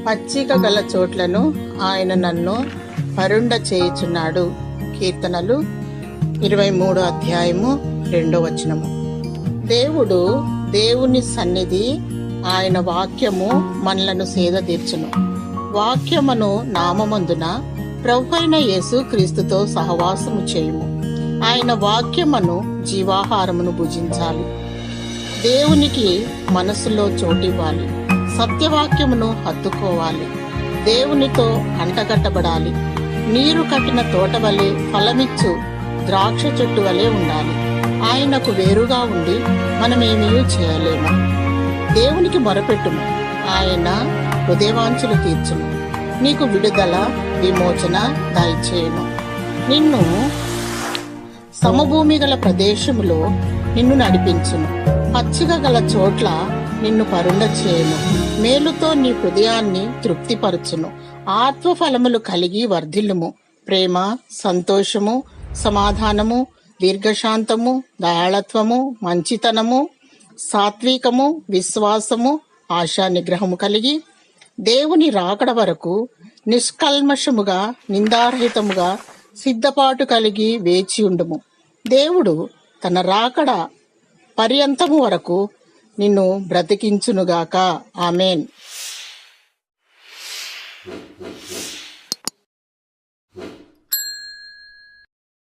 పచ్చిక గల చోట్లను ఆయన నన్ను పరుండ చేయుచున్నాడు. కీర్తనలు 23 అధ్యాయము 2 దేవుడు, దేవుని సన్నిధి, ఆయన వాక్యము మనలను సేదతీర్చును. వాక్యమును నామమందున ప్రభువైన యేసు క్రీస్తుతో సహవాసము చేయుము. ఆయన వాక్యమును జీవాహారమును భుజించాలి. దేవునికి మనసులో చోటివ్వాలి. సత్యవాక్యమును హత్తుకోవాలి. దేవునితో అంటగట్టబడాలి. నీరు కట్టిన తోట వలె, ఫలమిచ్చు ద్రాక్ష చెట్టు వలె ఉండాలి. ఆయనకు వేరుగా ఉండి మనమేమీ చేయలేము. దేవునికి మొరపెట్టుము, ఆయన హృదయవాంఛలు తీర్చును. నీకు విడుదల, విమోచన దయచేయును. నిన్ను సమభూమి గల ప్రదేశములో నిన్ను నడిపించును. పచ్చిక గల చోట్ల నిన్ను పరుండ చేయును. మేలుతో నీ హృదయాన్ని తృప్తిపరచును. ఆత్మఫలములు కలిగి వర్ధిల్లుము. ప్రేమ, సంతోషము, సమాధానము, దీర్ఘశాంతము, దయాళత్వము, మంచితనము, సాత్వికము, విశ్వాసము, ఆశా నిగ్రహము కలిగి దేవుని రాకడ వరకు నిష్కల్మషముగా, నిందారహితముగా సిద్ధపాటు కలిగి వేచియుండుము. దేవుడు తన రాకడ పర్యంతము వరకు నిన్ను బ్రతికించునుగాక. ఆమేన్.